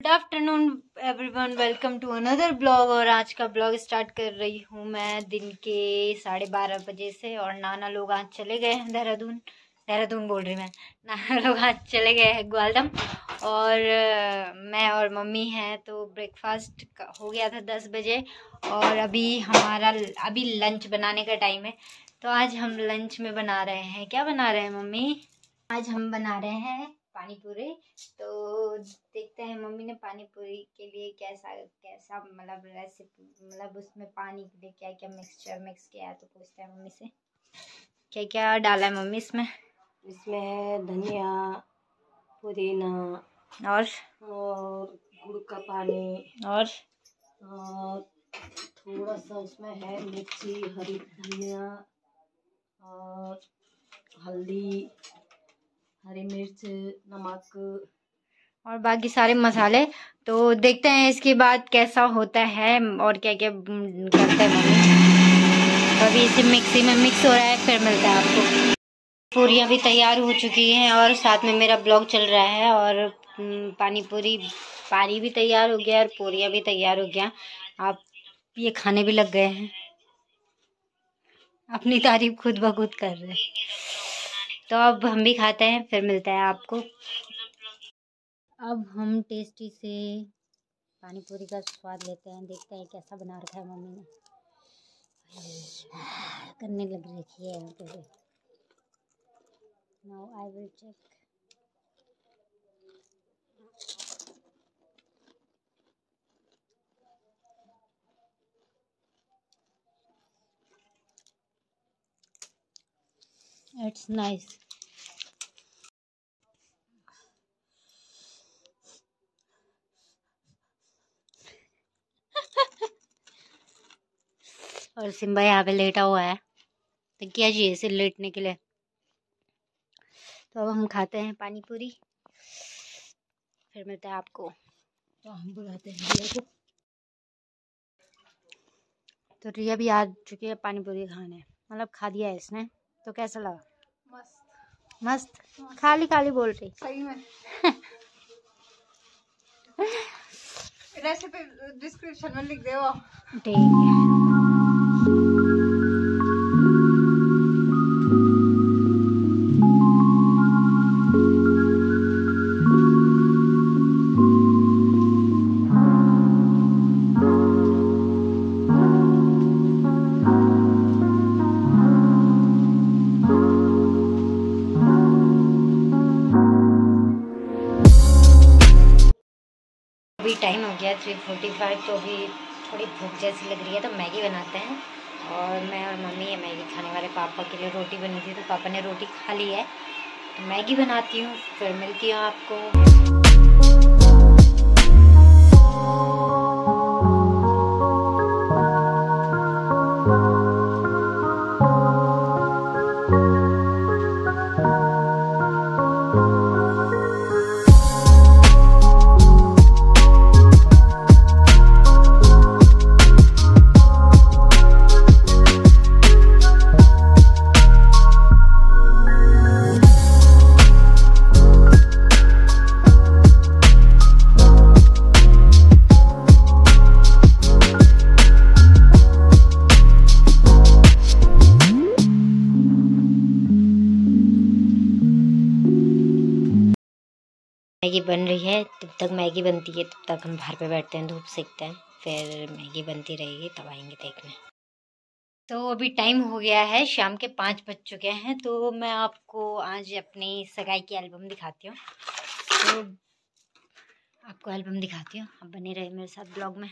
Good afternoon everyone, welcome to another blog. और आज का ब्लॉग स्टार्ट कर रही हूँ मैं दिन के 12:30 बजे से। और नाना लोग आज चले गए हैं देहरादून बोल रही मैं। नाना लोग आज चले गए हैं ग्वालदम और मैं और मम्मी हैं। तो ब्रेकफास्ट हो गया था 10 बजे और अभी लंच बनाने का टाइम है। तो आज हम लंच में बना रहे हैं, क्या बना रहे हैं मम्मी? आज हम बना रहे हैं पानी पूरी। तो देखते हैं मम्मी ने पानी पूरी के लिए कैसा मतलब रेसिपी, मतलब उसमें पानी के लिए क्या क्या मिक्सचर मिक्स किया है। तो पूछते हैं मम्मी से क्या क्या डाला है मम्मी इसमें। इसमें धनिया, पुदीना और गुड़ का पानी और थोड़ा सा उसमें है मिर्ची, हरी धनिया और हल्दी, हरी मिर्च, नमक और बाकी सारे मसाले। तो देखते हैं इसके बाद कैसा होता है और क्या क्या करते हैं मम्मी। तो अभी इसे मिक्सी में मिक्स हो रहा है, फिर मिलता है आपको। पूरियाँ भी तैयार हो चुकी हैं और साथ में मेरा ब्लॉग चल रहा है। और पानी भी तैयार हो गया और पूरियाँ भी तैयार हो गया। आप ये खाने भी लग गए हैं, अपनी तारीफ खुद ब खुद कर रहे हैं। तो अब हम भी खाते हैं, फिर मिलता है आपको। अब हम टेस्टी से पानी पूरी का स्वाद लेते हैं, देखते हैं कैसा बना रखा है मम्मी ने। करने लग रखी है पूरी। Now I will check. It's nice. और सिम्बा यहाँ पे लेटा हुआ है, तो क्या चाहिए इसे लेटने के लिए। तो अब हम खाते हैं पानी पूरी, फिर मिलता है आपको। तो हम बुलाते हैं रिया को। तो रिया भी आ चुकी है पानी पूरी खाने, मतलब खा दिया है इसने। तो कैसा लगा? मस्त मस्त। खाली खाली बोल रही सही में। रेसिपी डिस्क्रिप्शन में लिख दो। ठीक है। अभी टाइम हो गया 3:45। तो अभी थोड़ी भूख जैसी लग रही है, तो मैगी बनाते हैं। और मैं और मम्मी ये मैगी खाने वाले। पापा के लिए रोटी बनी थी, तो पापा ने रोटी खा ली है। तो मैगी बनाती हूँ, फिर मिलती हूँ आपको। मैगी बन रही है, तब तक मैगी बनती है, तब तक हम बाहर पे बैठते हैं, धूप सेकते हैं। फिर मैगी बनती रहेगी, तब आएंगे देखने। तो अभी टाइम हो गया है, शाम के 5 बज चुके हैं। तो मैं आपको आज अपनी सगाई की एल्बम दिखाती हूँ। तो आपको एल्बम दिखाती हूँ, आप बने रहे मेरे साथ ब्लॉग में।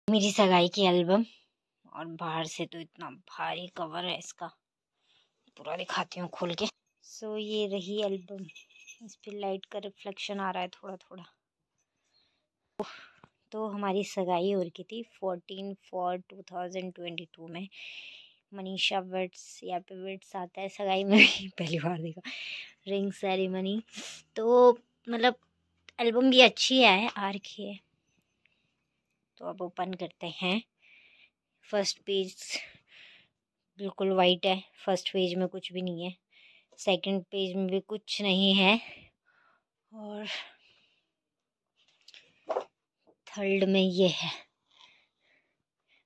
मेरी सगाई की एल्बम। और बाहर से तो इतना भारी कवर है इसका, पूरा दिखाती हूँ खोल के। सो ये रही एल्बम। इस पे लाइट का रिफ्लेक्शन आ रहा है थोड़ा थोड़ा। तो हमारी सगाई हो रही थी 14/4/2022 में। मनीषा वेड्स, यहाँ पे वेड्स आता है सगाई में भी पहली बार देखा। Ring ceremony. तो मतलब एल्बम भी अच्छी है, आ रखी है। तो अब ओपन करते हैं। फर्स्ट पेज बिल्कुल वाइट है, फर्स्ट पेज में कुछ भी नहीं है। सेकंड पेज में भी कुछ नहीं है। और थर्ड में ये है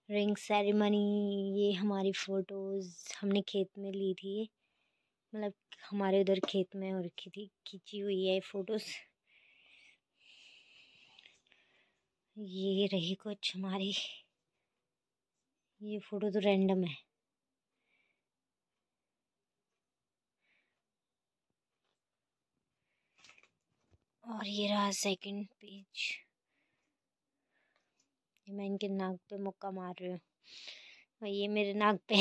रिंग सेरेमनी। ये हमारी फ़ोटोज़ हमने खेत में ली थी, ये मतलब हमारे उधर खेत में हो रखी थी, खींची हुई है फ़ोटोज़। ये रही कुछ हमारी, ये फ़ोटो तो रैंडम है। और ये रहा सेकंड पेज। मैं इनके नाक पे मुक्का मार रही हूँ और ये मेरे नाक पे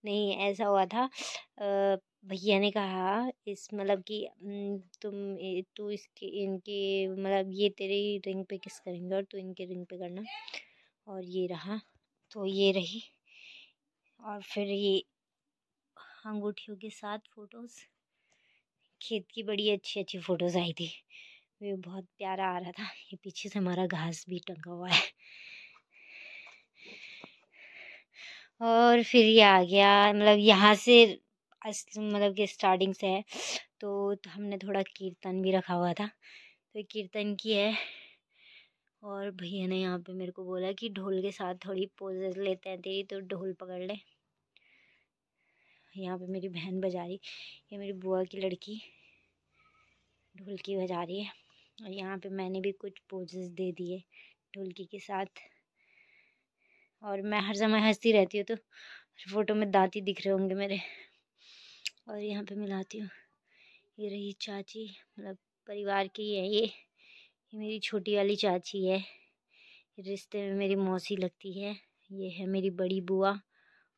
नहीं, ऐसा हुआ था भैया ने कहा इस मतलब कि तू इसके इनके मतलब ये तेरे रिंग पे किस करेंगे और तू इनके रिंग पे करना। और ये रहा, तो ये रही। और फिर ये अंगूठियों के साथ फ़ोटोज़, खेत की बड़ी अच्छी अच्छी फ़ोटोज़ आई थी, ये बहुत प्यारा आ रहा था। ये पीछे से हमारा घास भी टंगा हुआ है। और फिर ये आ गया, मतलब यहाँ से मतलब कि स्टार्टिंग से है, तो हमने थोड़ा कीर्तन भी रखा हुआ था, तो ये कीर्तन की है। और भैया ने यहाँ पे मेरे को बोला कि ढोल के साथ थोड़ी पोजेस लेते हैं तेरी, तो ढोल पकड़ ले। यहाँ पे मेरी बहन बजा रही, ये मेरी बुआ की लड़की ढोलकी बजा रही है। और यहाँ पे मैंने भी कुछ पोजेस दे दिए ढोलकी के साथ। और मैं हर समय हंसती रहती हूँ, तो फ़ोटो में दांत ही दिख रहे होंगे मेरे। और यहाँ पे मिलाती हूँ, ये रही चाची, मतलब परिवार की है ये मेरी छोटी वाली चाची है, रिश्ते में मेरी मौसी लगती है। ये है मेरी बड़ी बुआ,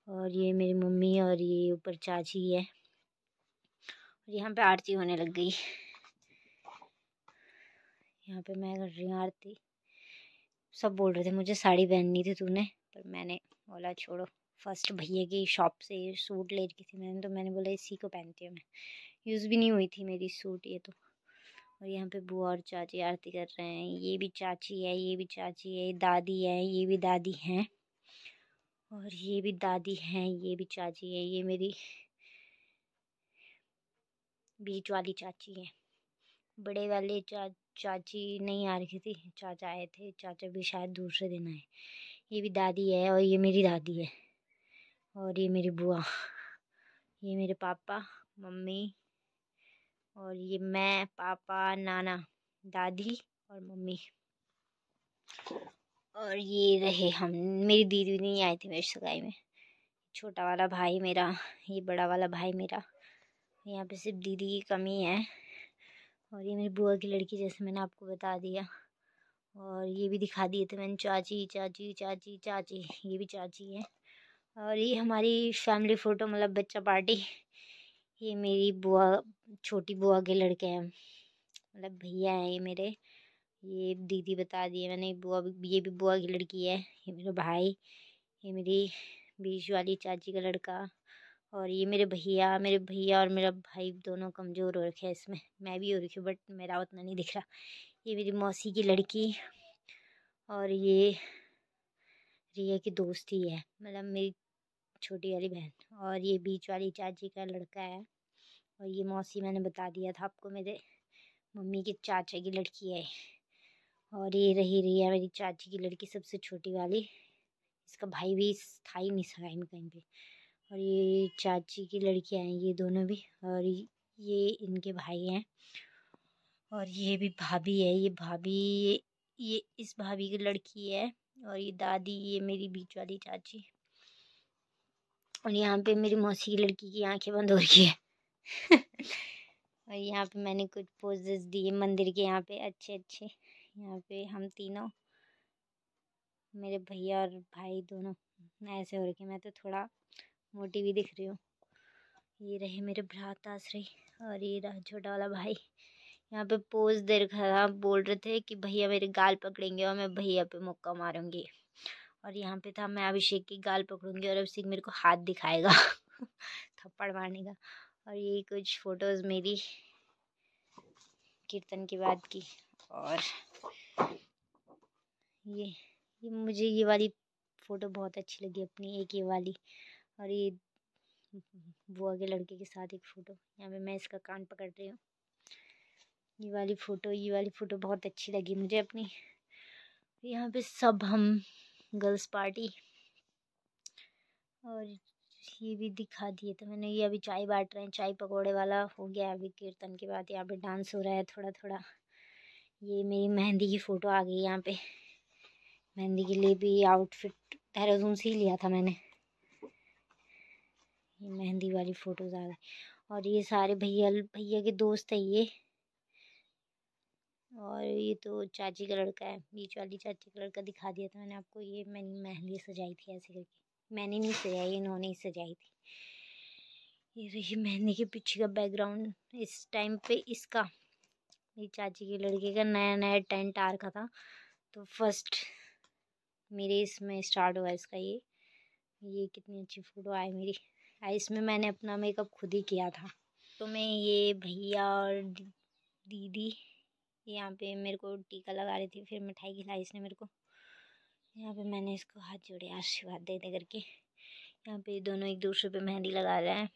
और ये मेरी मम्मी, और ये ऊपर चाची है। और यहाँ पे आरती होने लग गई, यहाँ पे मैं कर रही हूँ आरती। सब बोल रहे थे मुझे साड़ी पहननी थी तूने, पर मैंने बोला छोड़ो। फर्स्ट भैया की शॉप से सूट ले रखी थी मैंने, तो मैंने बोला इसी को पहनती हूँ मैं। यूज़ भी नहीं हुई थी मेरी सूट ये तो। और यहाँ पे बुआ और चाची आरती कर रहे हैं। ये भी चाची है, ये भी चाची है, दादी है, ये भी दादी हैं, और ये भी दादी हैं, ये भी चाची है। ये मेरी बीच वाली चाची है। बड़े वाले चाची नहीं आ रखी थी, चाचा आए थे, चाचा भी शायद दूसरे दिन आए। ये भी दादी है, और ये मेरी दादी है, और ये मेरी बुआ, ये मेरे पापा मम्मी, और ये मैं पापा नाना दादी और मम्मी। और ये रहे हम, मेरी दीदी नहीं आई थी मेरी सगाई में। छोटा वाला भाई मेरा, ये बड़ा वाला भाई मेरा। यहाँ पे सिर्फ दीदी की कमी है। और ये मेरी बुआ की लड़की, जैसे मैंने आपको बता दिया। और ये भी दिखा दिए थे मैंने, चाची चाची चाची चाची, ये भी चाची है। और ये हमारी फैमिली फ़ोटो, मतलब बच्चा पार्टी। ये मेरी बुआ, छोटी बुआ के लड़के हैं, मतलब भैया हैं ये मेरे। ये दीदी बता दिए मैंने, बुआ, ये भी बुआ की लड़की है। ये मेरा भाई, ये मेरी बीच वाली चाची का लड़का। और ये मेरे भैया और मेरा भाई दोनों कमज़ोर हो रखे हैं इसमें, मैं भी हो रखी हूँ, बट मेरा उतना नहीं दिख रहा। ये मेरी मौसी की लड़की, और ये रिया की दोस्ती है, मतलब मेरी छोटी वाली बहन। और ये बीच वाली चाची का लड़का है। और ये मौसी मैंने बता दिया था आपको, मेरे मम्मी के चाचा की लड़की है। और ये रही रिया, मेरी चाची की लड़की, सबसे छोटी वाली। इसका भाई भी था ही नहीं सगाई में कहीं पे। और ये चाची की लड़कियाँ हैं ये दोनों भी, और ये इनके भाई हैं। और ये भी भाभी है, ये भाभी, ये इस भाभी की लड़की है। और ये दादी, ये मेरी बीच वाली चाची। और यहाँ पे मेरी मौसी की लड़की की आंखें बंद हो रही है। और यहाँ पे मैंने कुछ पोजेस दिए मंदिर के, यहाँ पे अच्छे अच्छे। यहाँ पे हम तीनों, मेरे भैया और भाई दोनों ऐसे हो रखे। मैं तो थोड़ा मोटी भी दिख रही हूँ। ये रहे मेरे भ्राताश्री, और ये रहा छोटा वाला भाई। यहाँ पे पोज दे रखा था, बोल रहे थे कि भैया मेरे गाल पकड़ेंगे और मैं भैया पे मुक्का मारूंगी। और यहाँ पे था मैं अभिषेक की गाल पकड़ूंगी और अभिषेक मेरे को हाथ दिखाएगा थप्पड़ मारने का। और ये कुछ फोटोज़ मेरी कीर्तन के बाद की। और ये मुझे ये वाली फ़ोटो बहुत अच्छी लगी अपनी, एक ये वाली। और ये बुआ के लड़के के साथ एक फ़ोटो, यहाँ पे मैं इसका कान पकड़ रही हूँ। ये वाली फ़ोटो बहुत अच्छी लगी मुझे अपनी। यहाँ पे सब हम गर्ल्स पार्टी, और ये भी दिखा दिए तो मैंने। ये अभी चाय बांट रहे हैं, चाय पकौड़े वाला हो गया अभी कीर्तन के बाद। यहाँ पे डांस हो रहा है थोड़ा थोड़ा। ये मेरी मेहंदी की फ़ोटो आ गई यहाँ पे। मेहंदी के लिए भी आउटफिट देहरादून से ही लिया था मैंने। ये मेहंदी वाली फ़ोटोज़ आ गई। और ये सारे भैया भैया के दोस्त है ये। और ये तो चाची का लड़का है, बीच वाली चाची का लड़का दिखा दिया था मैंने आपको। ये मैंने मेहंदी सजाई थी ऐसे करके। मैंने नहीं सजाई, इन्होंने ही सजाई थी। ये रही मेहंदी के पीछे का बैकग्राउंड। इस टाइम पे इसका, मेरी चाची के लड़के का नया नया टेंट आ रखा था, तो फर्स्ट मेरे इसमें स्टार्ट हुआ इसका। ये कितनी अच्छी फ़ोटो आई मेरी। इसमें मैंने अपना मेकअप खुद ही किया था। तो मैं ये भैया और दीदी यहाँ पे मेरे को टीका लगा रही थी, फिर मिठाई खिलाई इसने मेरे को। यहाँ पे मैंने इसको हाथ जोड़े आशीर्वाद दे दे करके। यहाँ पे दोनों एक दूसरे पे मेहंदी लगा रहे हैं,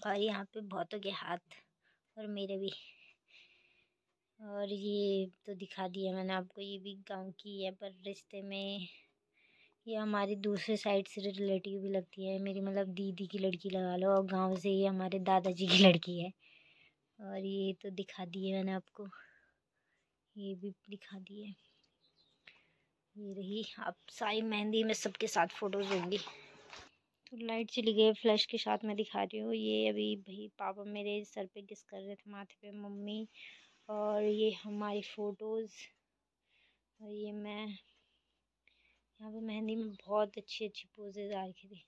और यहाँ पे बहुतों के हाथ और मेरे भी। और ये तो दिखा दिया मैंने आपको, ये भी गांव की है पर रिश्ते में ये हमारी दूसरे साइड से रिलेटिव भी लगती है मेरी, मतलब दीदी की लड़की लगा लो। और गांव से ये हमारे दादाजी की लड़की है। और ये तो दिखा दिए मैंने आपको, ये भी दिखा दिए। ये रही। अब सारी मेहंदी में सबके साथ फ़ोटोज़ होंगी। तो लाइट चली गई, फ्लैश के साथ मैं दिखा रही हूँ। ये अभी भाई पापा मेरे सर पे किस कर रहे थे, माथे पे मम्मी। और ये हमारी फ़ोटोज़। और ये मैं यहाँ पे मेहंदी में बहुत अच्छी अच्छी पोजेज आ रखी थी।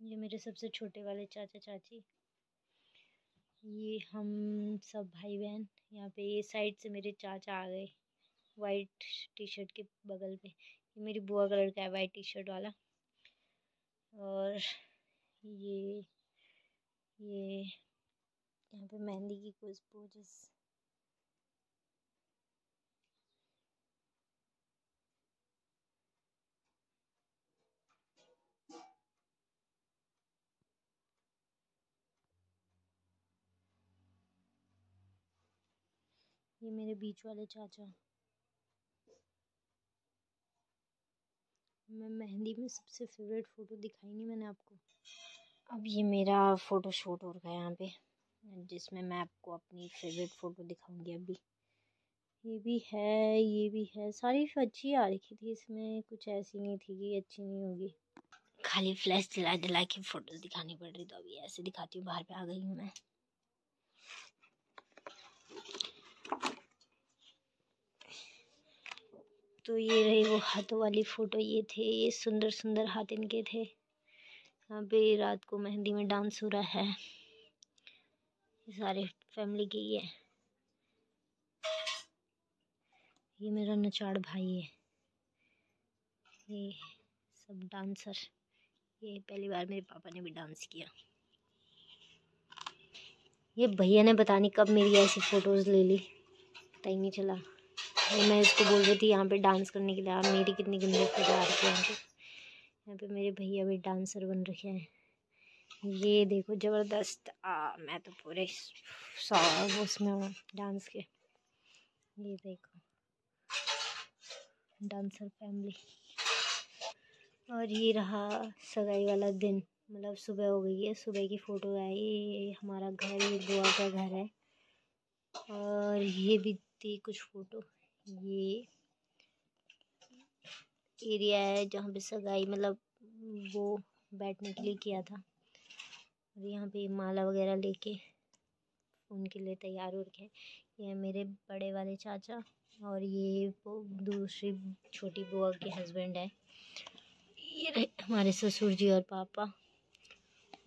ये मेरे सबसे छोटे वाले चाचा चाची। ये हम सब भाई बहन। यहाँ पे ये साइड से मेरे चाचा आ गए वाइट टी शर्ट के बगल पे। ये मेरी बुआ का लड़का है वाइट टी शर्ट वाला। और ये यहाँ पे मेहंदी की कुछ पोजेस। ये मेरे बीच वाले चाचा। मैं मेहंदी में सबसे फेवरेट फ़ोटो दिखाई नहीं मैंने आपको। अब ये मेरा फ़ोटो शूट हो रहा है यहाँ पे, जिसमें मैं आपको अपनी फेवरेट फ़ोटो दिखाऊंगी अभी। ये भी है। सारी अच्छी आ रखी थी, इसमें कुछ ऐसी नहीं थी कि अच्छी नहीं होगी। खाली फ्लैश जला जला के फ़ोटोज़ दिखानी पड़ रही, तो अभी ऐसे दिखाती हूँ। बाहर पे आ गई हूँ मैं। तो ये रही वो हाथों वाली फ़ोटो। ये थे, ये सुंदर सुंदर हाथ इनके थे। यहाँ पे रात को मेहंदी में डांस हो रहा है। ये सारे फैमिली के ही है। ये मेरा नचाड़ भाई है। ये सब डांसर। ये पहली बार मेरे पापा ने भी डांस किया। ये भैया ने पता नहीं कब मेरी ऐसी फ़ोटोज़ ले ली, पता ही नहीं चला। ये मैं इसको बोल रही थी यहाँ पे डांस करने के लिए। आप मेरी कितनी गंदी फ़ोटो आ रही है यहाँ पे। यहाँ पे मेरे भैया भी डांसर बन रखे हैं। ये देखो ज़बरदस्त। मैं तो पूरे उसमें हूँ डांस के। ये देखो डांसर फैमिली। और ये रहा सगाई वाला दिन, मतलब सुबह हो गई है, सुबह की फ़ोटो है। ये हमारा घर, ये बुआ का घर है। और ये भी थी कुछ फ़ोटो। ये एरिया है जहाँ पे सगाई, मतलब वो बैठने के लिए किया था। और यहाँ पे माला वगैरह लेके उनके लिए तैयार हो रखे। ये मेरे बड़े वाले चाचा, और ये वो दूसरी छोटी बुआ के हस्बैंड है। ये रहे हमारे ससुर जी और पापा।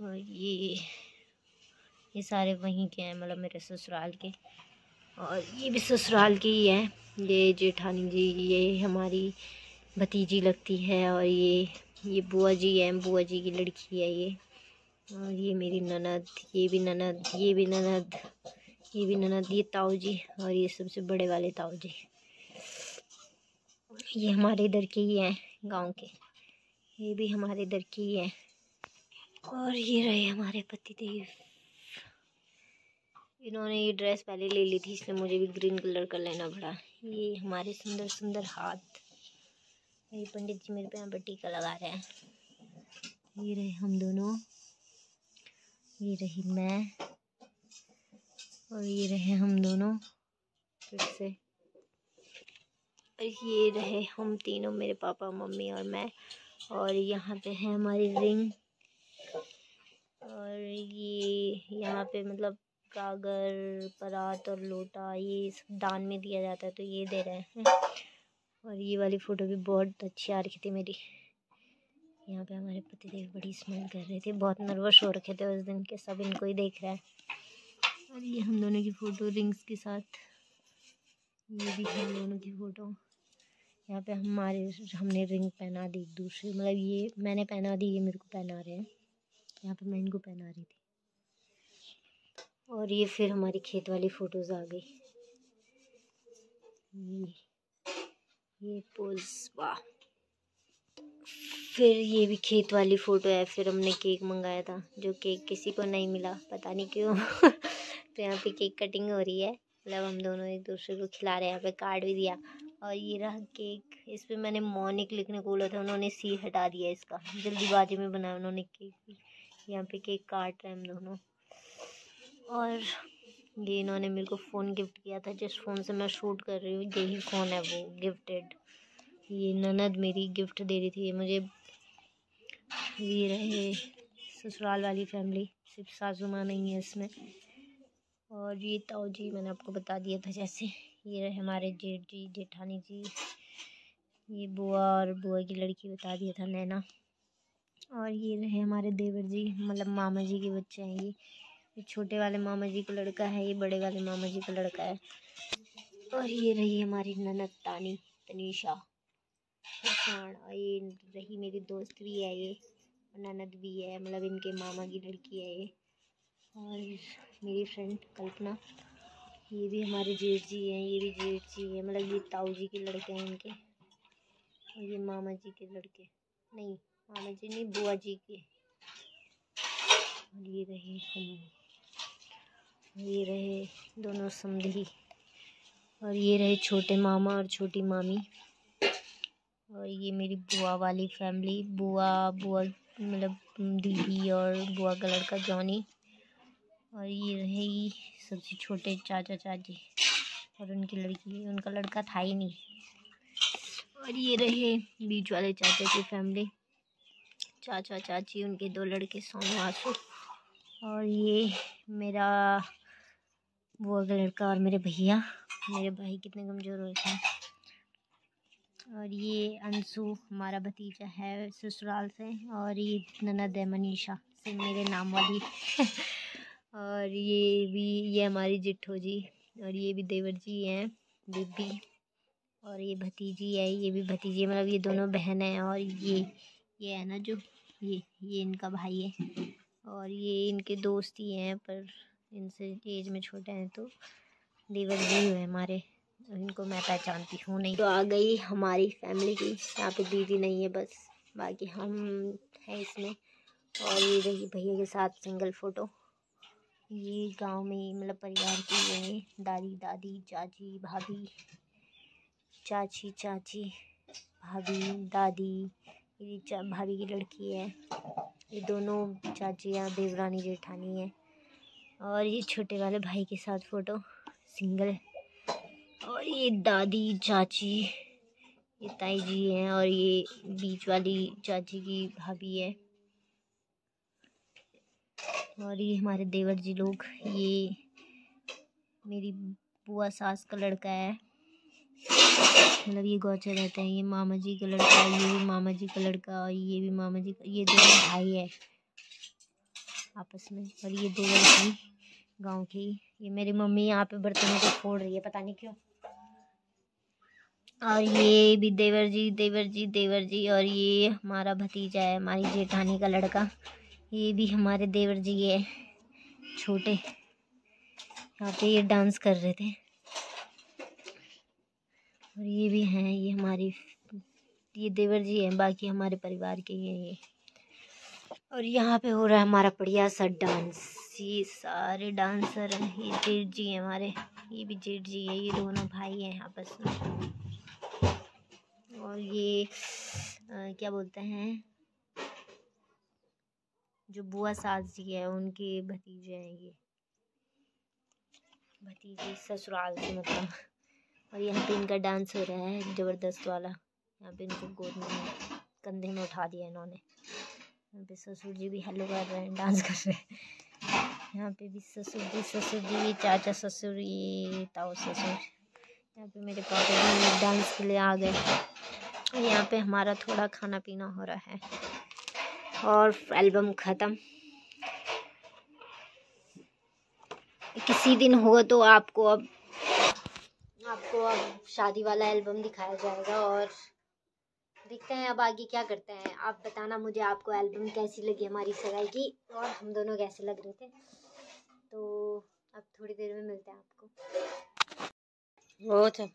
और ये सारे वहीं के हैं, मतलब मेरे ससुराल के। और ये भी ससुराल के ही हैं। ये जेठानी जी, ये हमारी भतीजी लगती है। और ये बुआ जी है, बुआ जी की लड़की है ये। और ये मेरी ननद, ये भी ननद, ये भी ननद, ये भी ननद, ये ताऊ जी। और ये सबसे बड़े वाले ताऊ जी, ये हमारे इधर के ही हैं, गांव के। ये भी हमारे इधर के ही हैं। और ये रहे हमारे पति देव। इन्होंने ये ड्रेस पहले ले ली थी, इसलिए मुझे भी ग्रीन कलर का लेना पड़ा। ये हमारे सुंदर सुंदर हाथ, ये पंडित जी मेरे पे यहाँ पर टीका लगा रहे हैं। ये रहे हम दोनों, ये रही मैं और ये रहे हम दोनों फिर से। ये रहे हम तीनों, मेरे पापा मम्मी और मैं। और यहाँ पे है हमारी रिंग। और ये यहाँ पे मतलब गागर, परात और लोटा ये सब दान में दिया जाता है, तो ये दे रहे हैं। और ये वाली फ़ोटो भी बहुत अच्छी आ रही थी मेरी। यहाँ पे हमारे पतिदेव बड़ी स्माइल कर रहे थे, बहुत नर्वस हो रखे थे उस दिन के, सब इनको ही देख रहा है। और ये हम दोनों की फ़ोटो रिंग्स के साथ, ये भी हम दोनों की फ़ोटो। यहाँ पे हमने रिंग पहना दी एक दूसरे, मतलब ये मैंने पहना दी, ये मेरे को पहना रहे हैं। यहाँ पे मैं इनको पहना रही थी। और ये फिर हमारी खेत वाली फ़ोटोज़ आ गई। ये पोज, वाह। फिर ये भी खेत वाली फ़ोटो है। फिर हमने केक मंगाया था, जो केक किसी को नहीं मिला, पता नहीं क्यों। तो यहाँ पे केक कटिंग हो रही है, मतलब हम दोनों एक दूसरे को खिला रहे हैं। यहाँ पे कार्ड भी दिया। और ये रहा केक, इस पर मैंने मोनिक लिखने को बोला था, उन्होंने सी हटा दिया इसका, जल्दीबाजी में बनाया उन्होंने केक। यहाँ पे केक काट रहे हैं हम दोनों। और ये इन्होंने मेरे को फ़ोन गिफ्ट किया था, जिस फ़ोन से मैं शूट कर रही हूँ यही फ़ोन है वो गिफ्टेड। ये ननद मेरी गिफ्ट दे रही थी मुझे। ये रहे ससुराल वाली फैमिली, सिर्फ सासू माँ नहीं है इसमें। और ये ताऊ जी मैंने आपको बता दिया था जैसे। ये रहे हमारे जेठ जी, जेठानी जी। ये बुआ और बुआ की लड़की बता दिया था, नैना। और ये रहे हमारे देवर जी, मतलब मामा जी के बच्चे हैं। ये छोटे वाले मामा जी का लड़का है, ये बड़े वाले मामा जी का लड़का है। और ये रही हमारी ननद तानी, तनीषा। और ये रही मेरी दोस्त भी है, ये ननद भी है, मतलब इनके मामा की लड़की है ये। और मेरी फ्रेंड कल्पना, ये भी हमारे जेठ जी हैं, ये भी जेठ जी हैं, मतलब ये ताऊ जी के लड़के हैं इनके। और ये मामा जी के लड़के, नहीं मामा जी नहीं, बुआ जी के। और ये रहे हम, ये रहे दोनों समधी। और ये रहे छोटे मामा और छोटी मामी। और ये मेरी बुआ वाली फैमिली, बुआ मतलब दीदी और बुआ का लड़का जॉनी। और ये रहे सबसे छोटे चाचा चाची और उनकी लड़की, उनका लड़का था ही नहीं। और ये रहे बीच वाले चाचा की फैमिली, चाचा चाची, उनके 2 लड़के सोनू आंसू। और ये मेरा बुआ का लड़का और मेरे भैया, मेरे भाई कितने कमज़ोर हो रखे हैं। और ये अंशु हमारा भतीजा है ससुराल से। और ये ननद है मनीषा, से मेरे नाम वाली। और ये हमारी जिठ्ठो जी। और ये भी देवर जी हैं, दीदी। और ये भतीजी है, ये भी भतीजी है, मतलब ये दोनों बहन हैं। और ये है ना जो ये इनका भाई है। और ये इनके दोस्त ही हैं, पर इनसे एज में छोटे हैं, तो देवर जी है हमारे। इनको मैं पहचानती हूँ नहीं। तो आ गई हमारी फैमिली की, यहाँ पे दीदी नहीं है बस, बाकी हम हैं इसमें। और ये रही भैया के साथ सिंगल फ़ोटो। ये गांव में मतलब परिवार की है, दादी दादी, चाची भाभी, चाची चाची, भाभी दादी, ये भाभी की लड़की है। ये दोनों चाचियाँ देवरानी जेठानी है। और ये छोटे वाले भाई के साथ फ़ोटो सिंगल। और ये दादी चाची, ये ताई जी हैं। और ये बीच वाली चाची की भाभी है। और ये हमारे देवर जी लोग, ये मेरी बुआ सास का लड़का है, मतलब ये गौचर रहते हैं। ये मामा जी का लड़का है, ये भी मामा जी का लड़का, और ये भी मामा जी का, ये दोनों भाई है आपस में। और ये देवर जी गांव की। ये मेरी मम्मी यहाँ पे बर्तनों को फोड़ रही है, पता नहीं क्यों। और ये भी देवर जी देवर जी देवर जी। और ये हमारा भतीजा है, हमारी जेठानी का लड़का। ये भी हमारे देवर जी है छोटे, यहाँ पे ये डांस कर रहे थे। और ये भी हैं, ये देवर जी हैं, बाकी हमारे परिवार के ही हैं ये। और यहाँ पे हो रहा है हमारा बढ़िया सा डांस। ये सारे डांसर हैं। ये जेठ जी हैं हमारे, ये भी जेठ जी है, ये दोनों भाई हैं आपस में। और ये क्या बोलते हैं, जो बुआ सास जी है उनके भतीजे हैं, ये भतीजे ससुराल से मतलब। और यहाँ पे इनका डांस हो रहा है ज़बरदस्त वाला। यहाँ पे इनको गोद में कंधे में उठा दिया इन्होंने। यहाँ पे ससुर जी भी हेलो कर रहे हैं, डांस कर रहे हैं। यहाँ पे भी ससुर जी, चाचा ससुर, ये ताऊ ससुर। यहाँ पे मेरे पापा भी डांस के लिए आ गए। और यहाँ पे हमारा थोड़ा खाना पीना हो रहा है और एल्बम ख़त्म। किसी दिन होगा तो आपको अब शादी वाला एल्बम दिखाया जाएगा। और देखते हैं अब आगे क्या करते हैं। आप बताना मुझे, आपको एल्बम कैसी लगी हमारी सगाई की, और हम दोनों कैसे लग रहे थे। तो अब थोड़ी देर में मिलते हैं आपको। वो था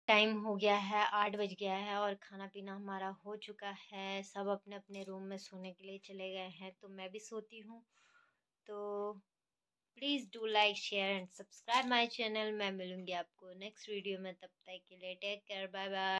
टाइम हो गया है, 8 बज गया है और खाना पीना हमारा हो चुका है। सब अपने अपने रूम में सोने के लिए चले गए हैं, तो मैं भी सोती हूँ। तो please do like, share and subscribe my channel. मैं मिलूँगी आपको नेक्स्ट वीडियो में, तब तक के लिए टेक केयर, बाय बाय।